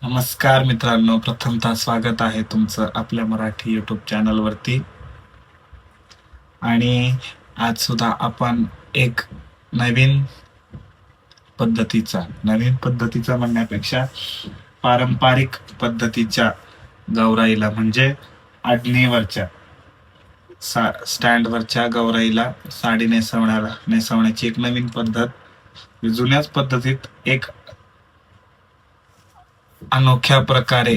नमस्कार मित्रांनो, प्रथमतः स्वागत आहे तुमचं आपल्या मराठी युट्यूब चॅनलवरती. आणि आज सुद्धा आपण एक नवीन नवीन पद्धतीचा म्हणण्यापेक्षा पारंपरिक पद्धतीच्या गौराईला म्हणजे आडणीवरच्या स्टँडवरच्या गौराईला साडी नेसवण्याची एक नवीन पद्धत. जुन्याच पद्धतीत एक अनोख्या प्रकारे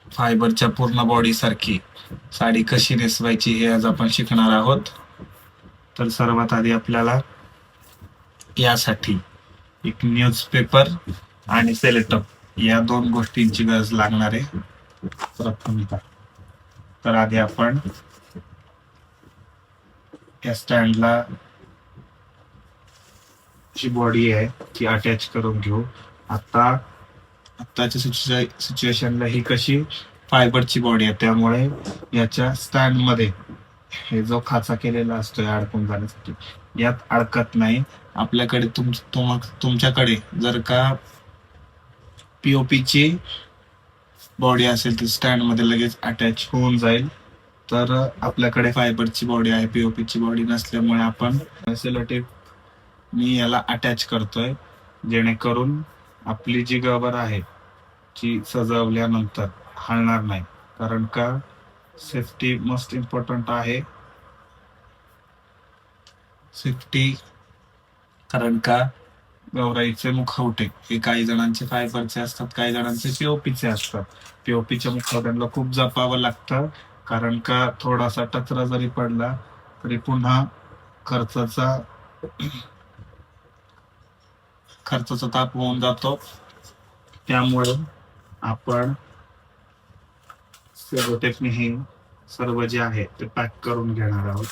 फायबरच्या पूर्ण बॉडी सारखी साडी कशी नेसवायची हे आज आपण शिकणार आहोत. तर सर्वात आधी आपल्याला यासाठी एक न्यूजपेपर आणि सेलोटेप या दोन गोष्टींची गरज लागणार आहे. प्रथमतः तर आधी आपण या स्टँडला जी बॉडी आहे ती अटॅच करून घेऊ. आत्ताच्या सिच्युएशनला ही कशी फायबरची बॉडी आहे, त्यामुळे याच्या स्टँड मध्ये हे जो खाचा केलेला असतोय अडकून जाण्यासाठी, यात अडकत नाही. आपल्याकडे तुमच्याकडे जर का पीओपीची बॉडी असेल ती स्टँड मध्ये लगेच अटॅच होऊन जाईल. तर आपल्याकडे फायबरची बॉडी आहे, पीओपीची बॉडी नसल्यामुळे आपण सेलोटेप मी याला अटॅच करतोय, जेणेकरून आपली जी गबर आहे ती सजवल्यानंतर हलणार नाही. कारण का सेफ्टी मोस्ट इम्पॉर्टंट आहे. सेफ्टी, कारण का गौराईचे मुखवटे हे काही जणांचे फायबरचे असतात, काही जणांचे पीओपीचे असतात. पीओपीच्या मुखवट्यांना खूप जपावं लागतं, कारण का थोडासा टचरा जरी पडला तरी पुन्हा खर्चाचा ताप होऊन जातो. त्यामुळे आपण सेलोटेपने हे सर्व जे आहे ते पॅक करून घेणार आहोत.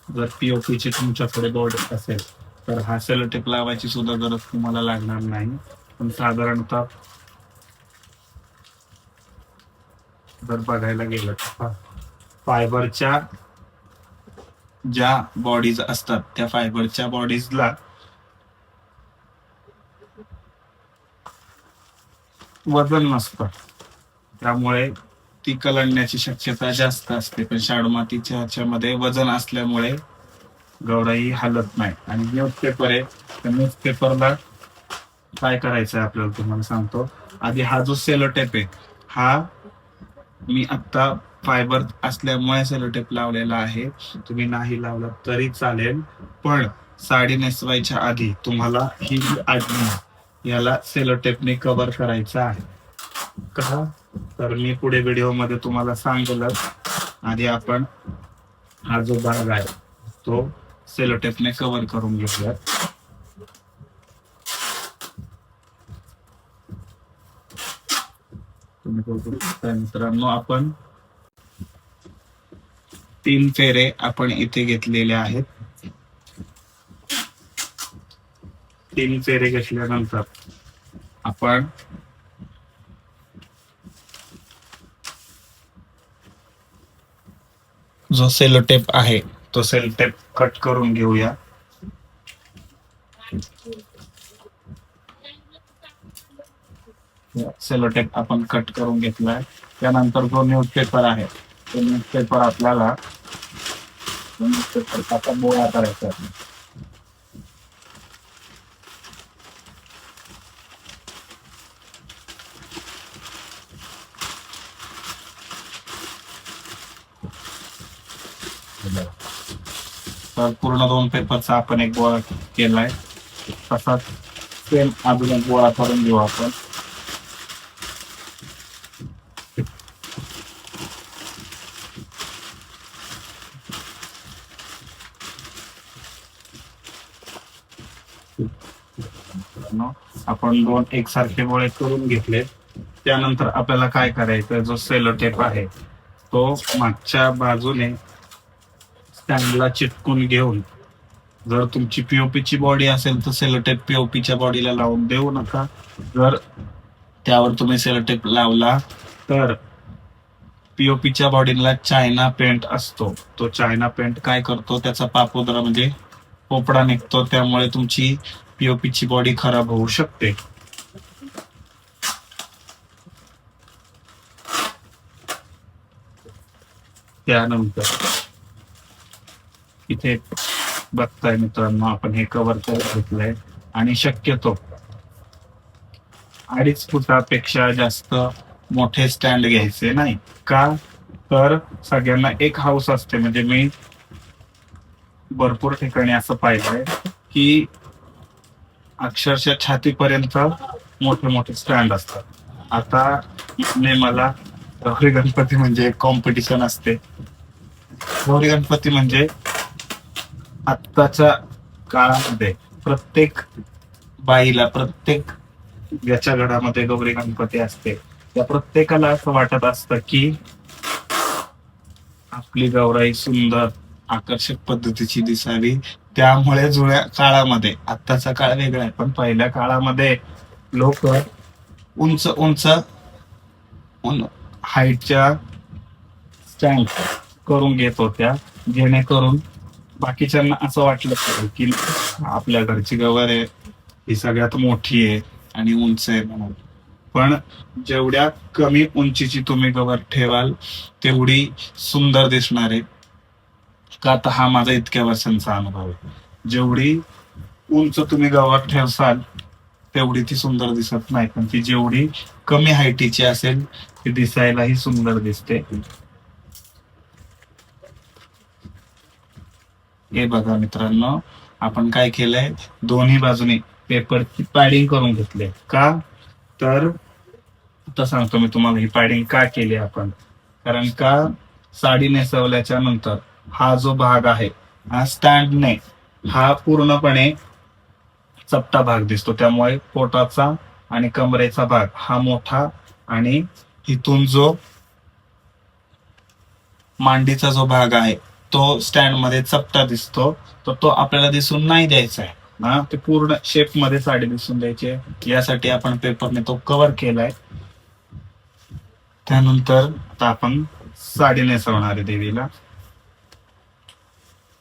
जर पीओपीची तुमच्याकडे बॉडी असेल तर हा सेलोटेप लावायची सुद्धा गरज तुम्हाला लागणार नाही. पण साधारणतः जर बघायला गेलं तर फायबरच्या ज्या बॉडीज असतात त्या फायबरच्या बॉडीजला वजन नसतं, त्यामुळे ती कलंडण्याची शक्यता जास्त असते. पण शाडू मातीच्या ह्याच्यामध्ये वजन असल्यामुळे गौराई हलत नाही. आणि न्यूजपेपर आहे, त्या न्यूजपेपरला काय करायचं आहे आपल्याला तुम्हाला सांगतो. आधी हा जो सेलोटेप आहे हा मी आता फायबर असल्यामुळे सेलोटेप लावलेला आहे, तुम्ही नाही लावला तरी चालेल. पण साडी नेसवायच्या आधी तुम्हाला ही जी आडणी याला सेलोटेपने कव्हर करायचं आहे. का तर मी पुढे व्हिडिओ मध्ये तुम्हाला सांगेलच. आधी आपण हा जो भाग आहे तो सेलोटेपने कव्हर करून घेऊयात. मित्रांनो, आपण 3 फेरे आपण इथे घेतलेले आहेत. 3 फेरे घेतल्यानंतर आपण जो सेलोटेप आहे तो सेलोटेप कट करून घेऊया. सेलोटेप आपण कट करून घेतलाय. त्यानंतर जो न्यूजपेपर आहे तो न्यूजपेपर आपल्याला न्यूजपेपरचा बोळा करायचा आहे. तर पूर्ण 2 पेपरचा आपण एक गोळा केलाय. तसाच सेम अजून एक गोळा करून घेऊ आपण. आपण 2 एकसारखे गोळे करून घेतले. त्यानंतर आपल्याला काय करायचं, जो सेलोटेप आहे तो मागच्या बाजूने स्टँडला चिटकून घेऊन जर तुमची पीओपीची बॉडी असेल तर सेलोटेप पीओपीच्या बॉडीला लावून देऊ नका. जर त्यावर तुम्ही सेलोटेप लावला तर पीओपीच्या बॉडीला चायना पेंट असतो. तो चायना पेंट काय करतो, त्याचा पापुद्रा म्हणजे पोपडा निघतो, त्यामुळे तुमची पीओपीची बॉडी खराब होऊ शकते. त्यानंतर इथे बघताय मित्रांनो, आपण हे कव्हर करत घेतलंय आणि शक्यतो 2.5 फुटापेक्षा जास्त मोठे स्टँड घ्यायचे नाही. का तर सगळ्यांना एक हाऊस असते, म्हणजे मी भरपूर ठिकाणी असं पाहिलंय की अक्षरशः छातीपर्यंत मोठे मोठे स्टँड असतात. आता मला गौरी गणपती म्हणजे एक कॉम्पिटिशन असते. गौरी गणपती म्हणजे आत्ताच्या काळामध्ये प्रत्येक बाईला, प्रत्येक ज्याच्या घरामध्ये गौरी गणपती असते, त्या प्रत्येकाला असं वाटत असतं की आपली गौराई सुंदर आकर्षक पद्धतीची दिसावी. त्यामुळे जुन्या काळामध्ये, आत्ताचा काळ वेगळा आहे, पण पहिल्या काळामध्ये लोक उंच उंच हाईटच्या स्टँड करून घेत होत्या, जेणेकरून बाकीच्यांना असं वाटलं पाहिजे की आपल्या घरची गवर आहे, ही सगळ्यात मोठी आहे आणि उंच आहे म्हणून. पण जेवढ्या कमी उंचीची तुम्ही गवर ठेवाल तेवढी सुंदर दिसणार आहे. का तर हा माझा इतक्या वर्षांचा अनुभव आहे. जेवढी उंच तुम्ही गवर ठेवसाल तेवढी ती सुंदर दिसत नाही, पण ती जेवढी कमी हाईटीची असेल ती दिसायलाही सुंदर दिसते. हे बघा मित्रांनो, आपण काय केलंय, दोन्ही बाजूने पेपरची पॅडिंग करून घेतले. का तर आता सांगतो मी तुम्हाला ही पॅडिंग का केली आपण. कारण का साडी नेसवल्याच्या नंतर हा जो भाग आहे, हा स्टँडने हा पूर्णपणे चपटा भाग दिसतो. त्यामुळे पोटाचा आणि कमरेचा भाग हा मोठा आणि इथून जो मांडीचा जो भाग आहे तो स्टँड मध्ये चपटा दिसतो, तर तो आपल्याला दिसून नाही द्यायचा आहे ना. ते पूर्ण शेप मध्ये साडी दिसून द्यायची आहे, यासाठी आपण पेपरने तो कव्हर केलाय. त्यानंतर आता आपण साडी नेसवणार आहे देवीला.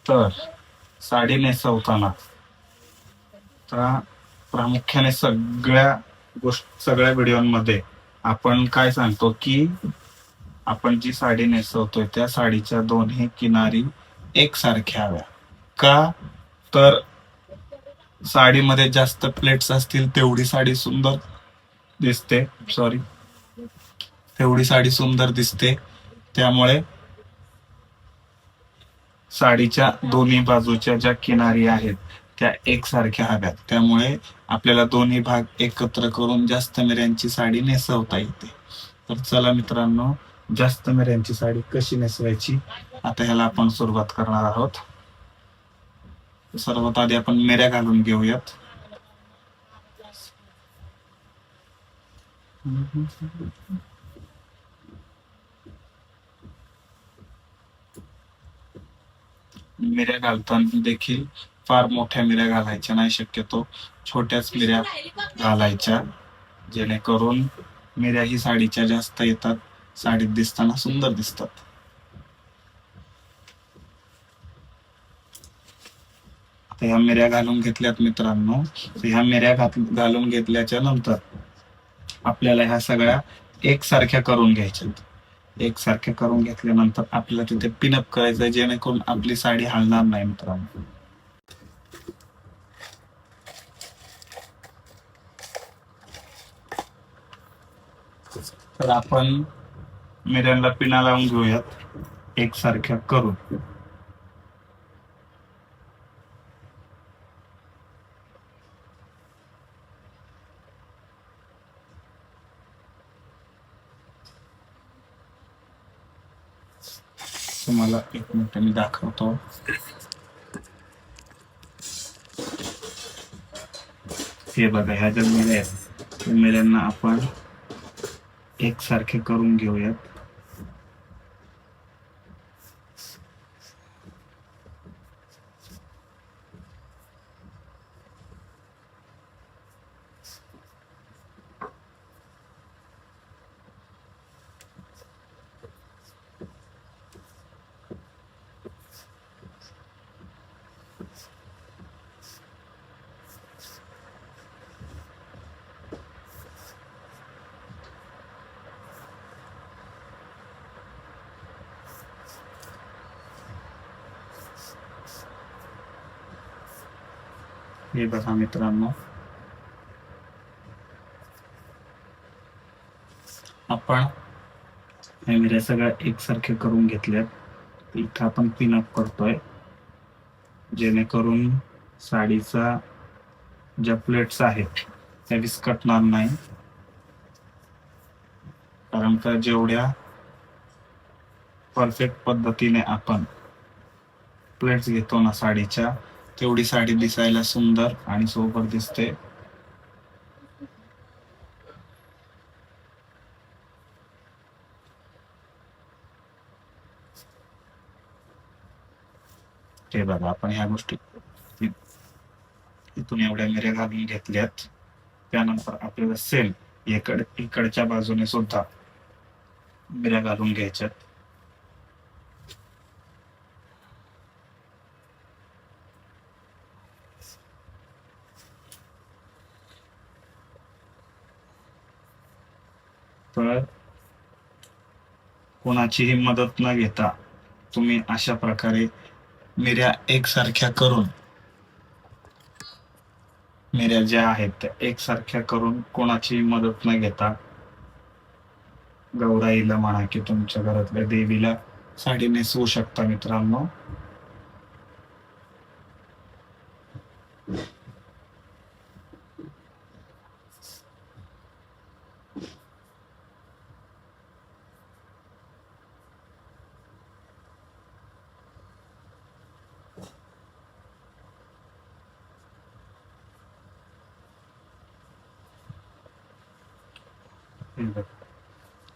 तर साडी नेसवताना प्रामुख्याने सगळ्या व्हिडिओमध्ये आपण काय सांगतो की आपण जी साडी नेसवतोय त्या साडीच्या दोन्ही किनारी एकसारख्या हव्या. का तर साडीमध्ये जास्त प्लेट्स असतील तेवढी साडी सुंदर दिसते. तेवढी साडी सुंदर दिसते. त्यामुळे साडीच्या दोन्ही बाजूच्या ज्या किनारी आहेत त्या एकसारख्या हव्यात. त्यामुळे आपल्याला दोन्ही भाग एकत्र करून जास्त मिऱ्यांची साडी नेसवता येते. तर चला मित्रांनो, जास्त मिऱ्यांची साडी कशी नेसवायची आता ह्याला आपण सुरुवात करणार आहोत. सर्वात आधी आपण मिऱ्या घालून घेऊयात. मिऱ्या घालताना देखील फार मोठ्या मिऱ्या घालायच्या नाही, शक्यतो छोट्याच मिऱ्या घालायच्या, जेणेकरून मिऱ्या ही साडीच्या जास्त येतात, साडीत दिसताना सुंदर दिसतात. ह्या मिऱ्या घालून घेतल्यात मित्रांनो. ह्या मिऱ्या घालून घेतल्याच्या नंतर आपल्याला ह्या सगळ्या एकसारख्या करून घ्यायच्या. एकसारख्या करून घेतल्यानंतर आपल्याला तिथे पिनअप करायचं, जेणेकरून आपली साडी हलणार नाही मित्रांनो. तर आपण मिऱ्यांना पिना लावून घेऊयात एकसारख्या करून. तुम्हाला एक मिनिट मी दाखवतो. हे बघा, ह्या ज्या मिऱ्या आहेत त्या मिऱ्यांना आपण एकसारखे करून घेऊयात. हे बघा मित्रांनो, आपण हे मिऱ्या सगळ्या एकसारखे करून घेतल्यात. इथं आपण पिनअप करतोय, जेणेकरून साडीचा ज्या प्लेट्स आहेत त्या विस्कटणार नाही. कारण का जेवढ्या परफेक्ट पद्धतीने आपण प्लेट्स घेतो ना साडीच्या, तेवढी साडी दिसायला सुंदर आणि सोबर दिसते. हे बघा, आपण ह्या गोष्टी इथून एवढ्या मिऱ्या घालून घेतल्यात. त्यानंतर आपल्याला सेम इकडच्या बाजूने सुद्धा मिऱ्या घालून घ्यायच्यात. तर कोणाचीही मदत न घेता तुम्ही अशा प्रकारे मिऱ्या एकसारख्या करून, मिऱ्या ज्या आहेत त्या एकसारख्या करून कोणाची मदत न घेता गौराईला म्हणा की तुमच्या घरातल्या देवीला साडी नेसवू शकता मित्रांनो.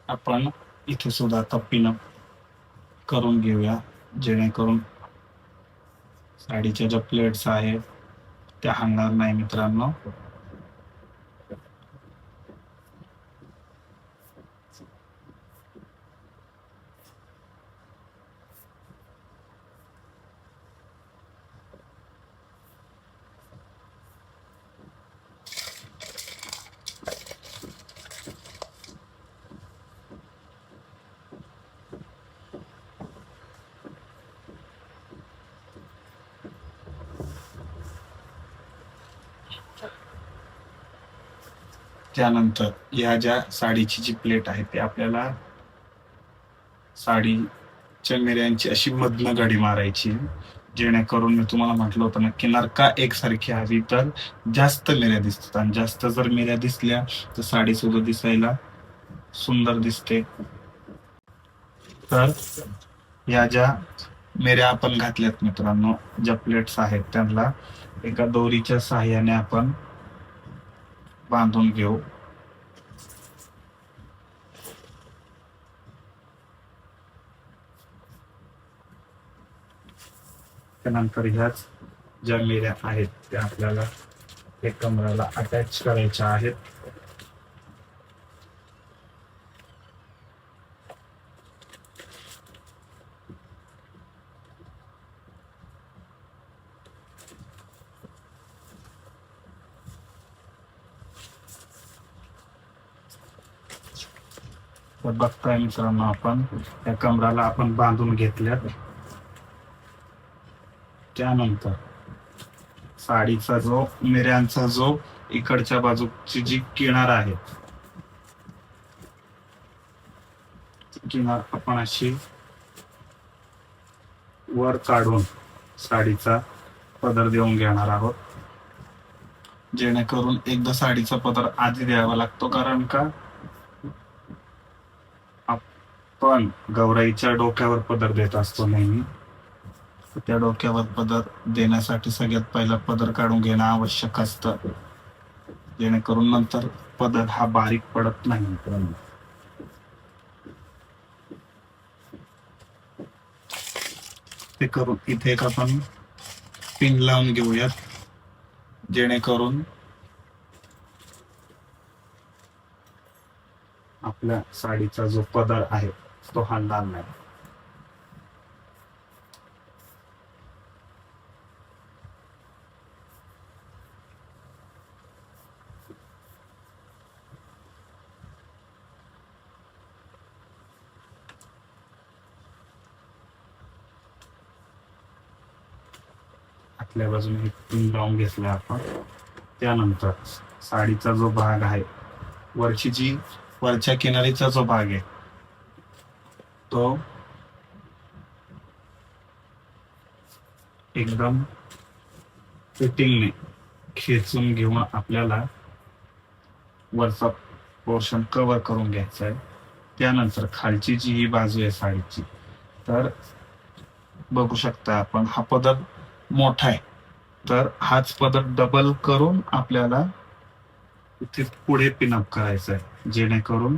आपण इथे सुद्धा आता पिनअप करून घेऊया, जेणेकरून साडीच्या ज्या प्लेट्स आहेत त्या हलणार नाही मित्रांनो. त्यानंतर या ज्या साडीची जी प्लेट आहे ती आपल्याला साडीच्या मिऱ्यांची अशी मधनं घडी मारायची, जेणेकरून मी तुम्हाला म्हटलं होतं ना, किनार का एकसारखी हवी तर जास्त मिऱ्या दिसतात, आणि जास्त जर मिऱ्या दिसल्या तर साडी सुद्धा दिसायला सुंदर दिसते. तर या ज्या मिऱ्या आपण घातल्यात मित्रांनो, ज्या प्लेट्स आहेत त्यांना एका दोरीच्या सहाय्याने आपण बांधून घेऊ. त्यानंतर ह्याच ज्या मिऱ्या आहेत त्या आपल्याला एक कमराला अटॅच करायच्या आहेत. तर बघताय मित्रांनो, आपण या कमराला आपण बांधून घेतल्यात. त्यानंतर साडीचा जो मिऱ्यांचा जो इकडच्या बाजूची जी किनार आहे, किनार आपण अशी वर काढून साडीचा पदर देऊन घेणार आहोत. जेणेकरून एकदा साडीचा पदर आधी द्यावा लागतो, कारण का आपण गौराईच्या डोक्यावर पदर देत असतो नेहमी. त्या डोक्यावर पदर देण्यासाठी सगळ्यात पहिला पदर काढून घेणं आवश्यक असतं, जेणेकरून नंतर पदर हा बारीक पडत नाही. ते करून इथे एक आपण पिन लावून घेऊयात, जेणेकरून आपल्या साडीचा जो पदर आहे तो हलणार नाही. आतल्या बाजूने एक पिन लावून घेतला आपण. त्यानंतर साडीचा जो भाग आहे, वरच्या किनारीचा जो भाग आहे तो एकदम फिटिंगने खेचून घेऊन आपल्याला वरचा पोर्शन कव्हर करून घ्यायचा आहे. त्यानंतर खालची जी ही बाजू आहे साडीची, तर बघू शकता आपण हा पदर मोठा आहे, तर हाच पदर डबल करून आपल्याला इथे पुढे पिनअप करायचा आहे, जेणेकरून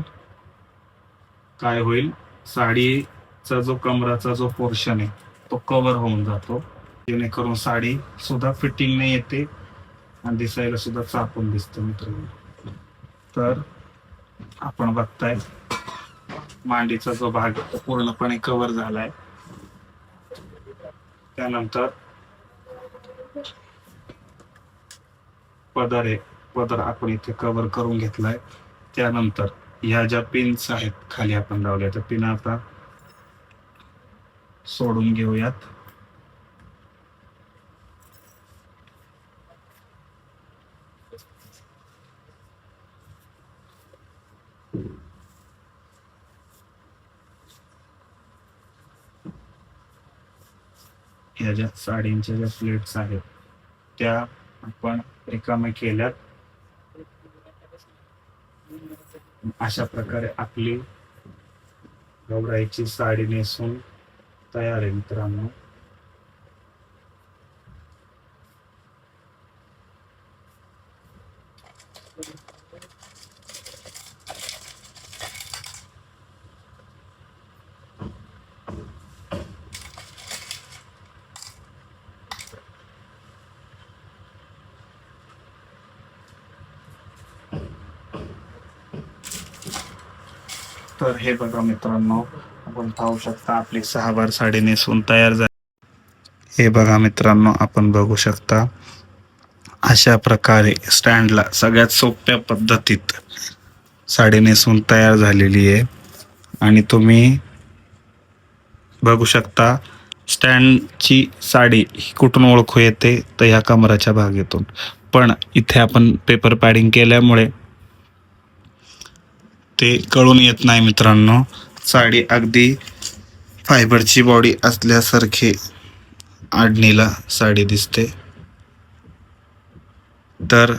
काय होईल, साडीचा जो कमराचा जो पोर्शन आहे तो कव्हर होऊन जातो, जेणेकरून साडी सुद्धा फिटिंग नाही येते आणि दिसायला सुद्धा चापून दिसतं मित्रांनो. तर आपण बघताय मांडीचा जो भाग तो पूर्णपणे कव्हर झालाय. त्यानंतर पदर आपण इथे कव्हर करून घेतलाय. त्यानंतर ह्या ज्या पिन्स आहेत खाली आपण लावल्या, त्या पिन आता सोडून घेऊयात. ह्या ज्या साडींच्या ज्या प्लेट्स आहेत त्या आपण रिकाम्या केल्यात. अशा प्रकारे आपली गौराईची साडी नेसून तयार आहे मित्रांनो. तर हे बघा मित्रांनो, आपण पाहू शकता आपली 6 बार साडी नेसून तयार झाली. हे बघा मित्रांनो, आपण बघू शकता अशा प्रकारे स्टँडला सगळ्यात सोप्या पद्धतीत साडी नेसून तयार झालेली आहे. आणि तुम्ही बघू शकता स्टँडची साडी ही कुठून ओळखू येते, तर ह्या कमराच्या भागातून. पण इथे आपण पेपर पॅडिंग केल्यामुळे ते कळून येत नाही मित्रांनो. साडी अगदी फायबरची बॉडी असल्यासारखी आडणीला साडी दिसते. तर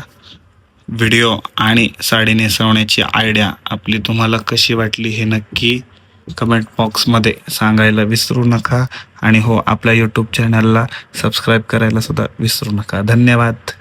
व्हिडिओ आणि साडी नेसवण्याची आयडिया आपली तुम्हाला कशी वाटली हे नक्की कमेंट बॉक्समध्ये सांगायला विसरू नका. आणि हो, आपल्या यूट्यूब चॅनलला सबस्क्राईब करायला सुद्धा विसरू नका. धन्यवाद.